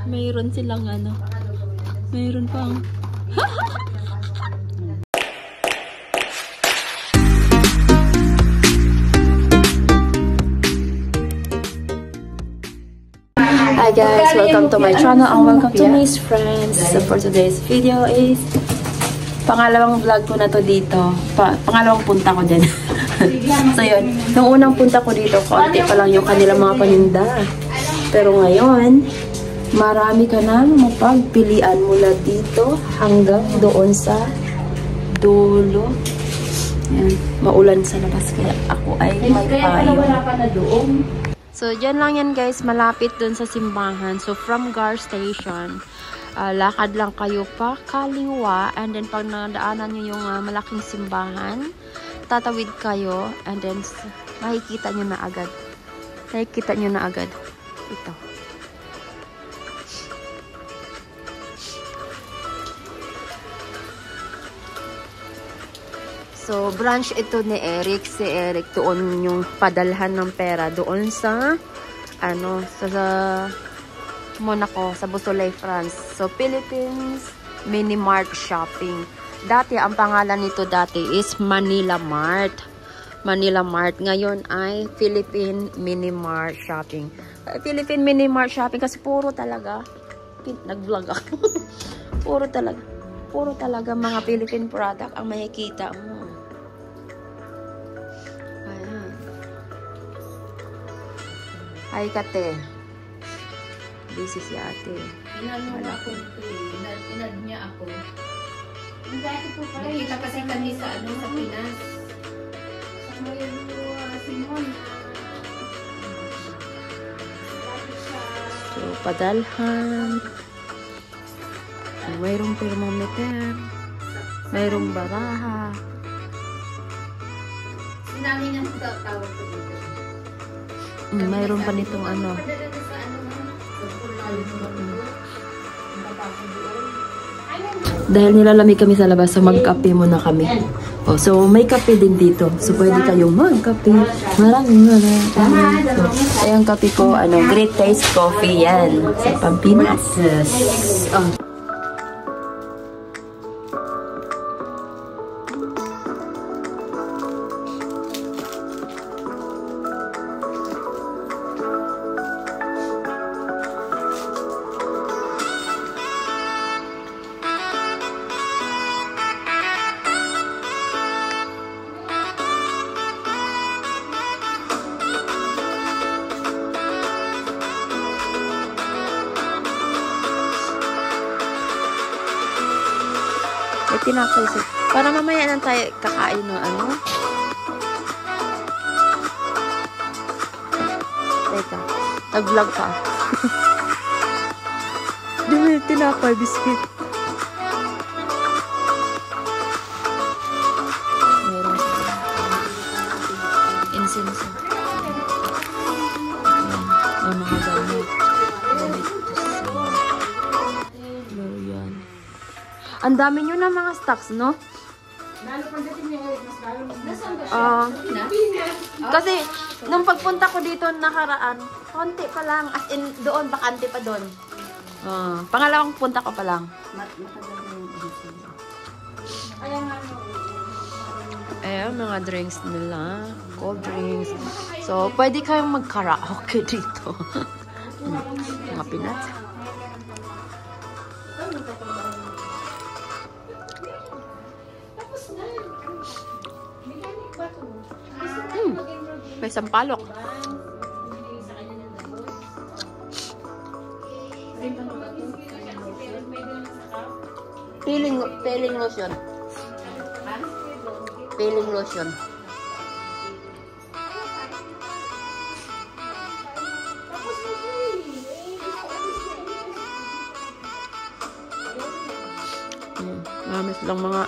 Mayroon silang ano. Mayroon pang... Hi guys, welcome to my channel and welcome to Miss Friends. So for today's video is pangalawang vlog ko na to dito. Pangalawang punta ko din. So yun, nung unang punta ko dito, konti pa lang yung kanilang mga paninda. Pero ngayon, marami ka nang mapagpilian mula dito hanggang doon sa dulo. Yan, maulan sa labas kaya ako ay may payo. So, dyan lang yan guys, malapit dun sa simbahan. So, from Gar Station, lakad lang kayo pa kaliwa. And then, pag nadaanan nyo yung malaking simbahan, tatawid kayo. And then, makikita nyo na agad. Makikita nyo na agad. Ito. So, branch ito ni Eric. Si Eric, doon yung padalhan ng pera. Doon sa, sa Monaco, sa Beausoleil, France. So, Philippines Mini Mart Shopping. Dati, ang pangalan nito dati is Manila Mart. Manila Mart. Ngayon ay Philippine Mini Mart Shopping. Philippine Mini Mart Shopping kasi puro talaga. Nag-vlog ako. Puro talaga mga Philippine product ang makikita mo. Ay, kate. Busy si ate. Inad niya ako. Nakita kasi kami sa sa Pinas. So, padalhan. Mayroong thermometer. Mayroong baraha. Sinabi niya sa tawag ko dito. Mayroon pa nitong ano. Dahil nilalamig kami sa labas, so magkape muna kami. Oh, so may kape din dito. So pwede kayong magkape. Maraming. So, ayang kape ko, Great Taste Coffee yan. Sa Pampinas. Oh. Tinapay siya. Para mamaya nang tayo kakain no, Teka, nag-vlog pa. Dumi, tinapay, biscuit. Meron. Insenso. Ang mga gamit. Ang dami nyo na mga stocks, no? Kasi, nung pagpunta ko dito nakaraan, konti pa lang. As in, doon, bakante pa doon. Pangalawang punta ko pa lang. Ayan, mga drinks nila. Cold drinks. So, pwede kayong mag-karaoke dito. Mga pinat. May sampalok. Peeling lotion. Peeling lotion. Marami silang mga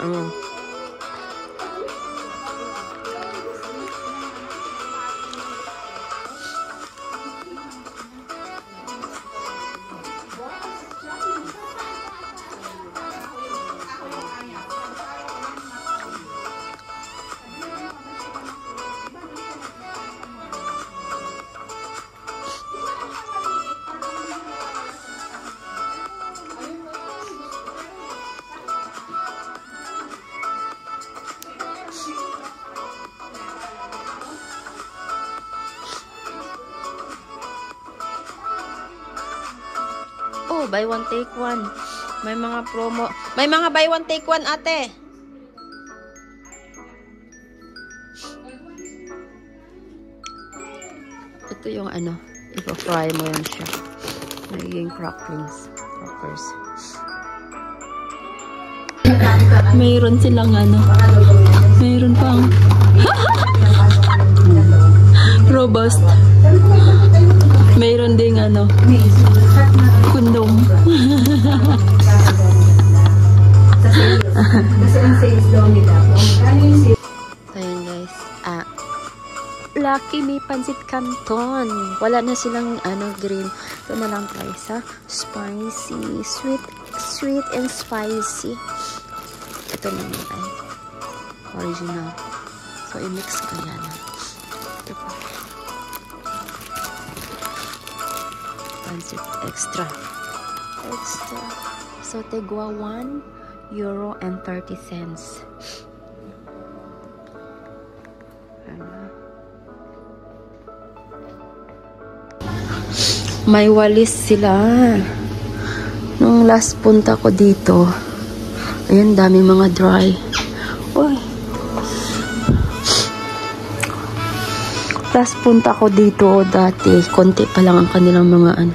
Oh, buy one take one. May mga promo. May mga buy one take one, ate. Ito yung ano, ipa-fry mo yan siya. Nagiging crackers. Mayroon silang ano. Mayroon pang robust. Mayroon ding ano, kundong. Ayan guys. Lucky may pansit canton. Wala na silang ano, green. Ito na lang tayo sa spicy. Sweet and spicy. Ito naman ay original. So, i-mix ko yan. Ito pa. Pansit extra. So, tegwa €1.30. May walis sila. Nung last punta ko dito, ayan, daming mga dry. Uy. Last punta ko dito dati, konti pa lang ang kanilang mga ano.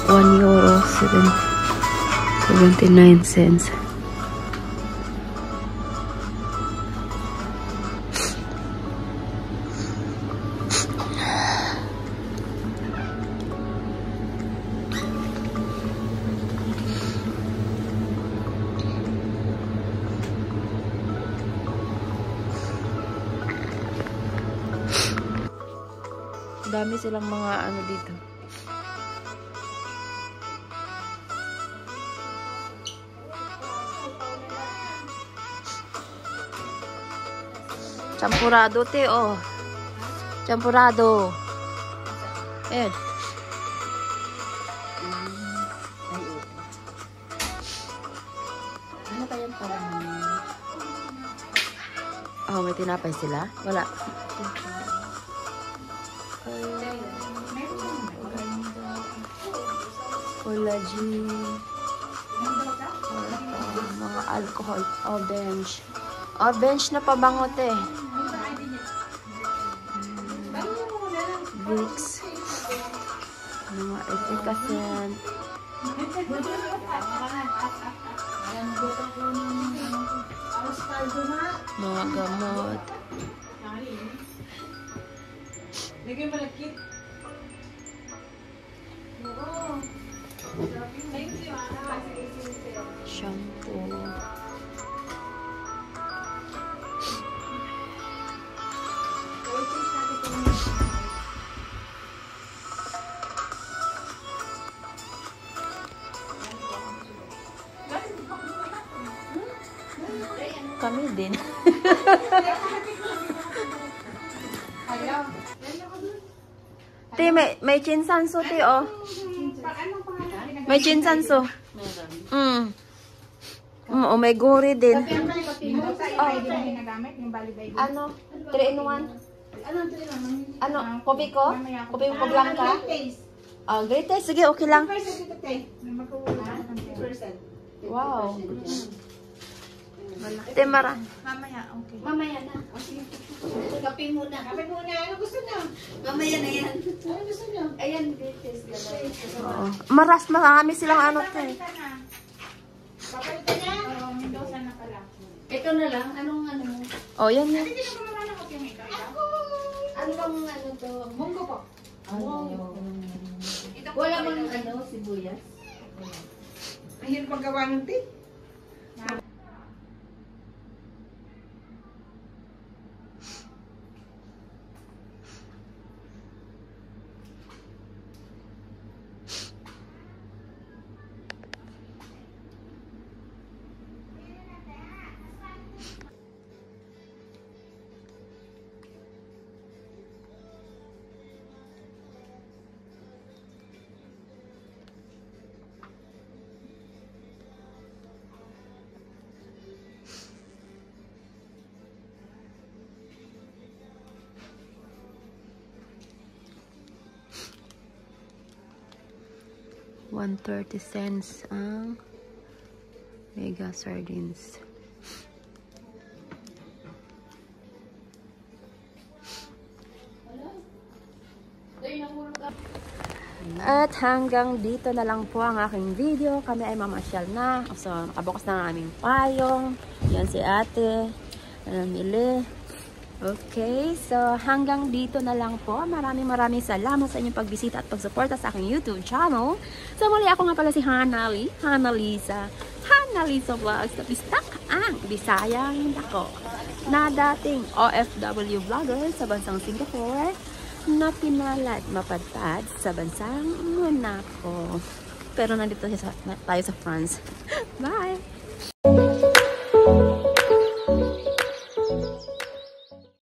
€1.79. Dami silang mga ano dito. Champurado, te, oh. Champurado. Ayan. Ano kayang parang... Oh, may tinapay sila? Wala. Collagen. Mga alcohol. Orange. Orange na pabango, te. Vicks. Mga efficacy. Mga gamot. Shampoo. Kami din. Ti, may chinsanso, ti, oh. May chinsanso. Oh, may gori din. Oh. Ano? 3 in 1? Ano? Kopi ko? Kopi ko blanca? Oh, great taste. Sige, okay lang. Wow. Temara. Mamaya, okay. Mamaya na. Kape muna. Kape muna. Ano gusto niyo? Mamaya na yan. Ano gusto niyo? Ayan, greatest. Maras, marami silang ano to. Papalitan niya? Oo, Mendoza na pala. Ito na lang. Anong ano mo? Oh, yan yan. Hindi ko mamanakot yung ito. Ako! Ano bang ano to? Munggo po. Ano? Ito Wala bang ano, sibuyas? Ang hirap magawa ng tea. $1.30 ang mega sardines. At hanggang dito na lang po ang aking video. Kami ay mamasyal na. So, nakabukas na ang aming payong. Yan si ate. Namili. Okay, so hanggang dito na lang po. Maraming salamat sa inyong pagbisita at pagsuporta sa aking YouTube channel. So muli, ako nga pala si Hanali, Hanalisa Vlogs. Napistak ang Bisayang ako na dating OFW vlogger sa bansang Singapore na pinalad mapadpad sa bansang Monaco. Pero nandito tayo sa France. Bye!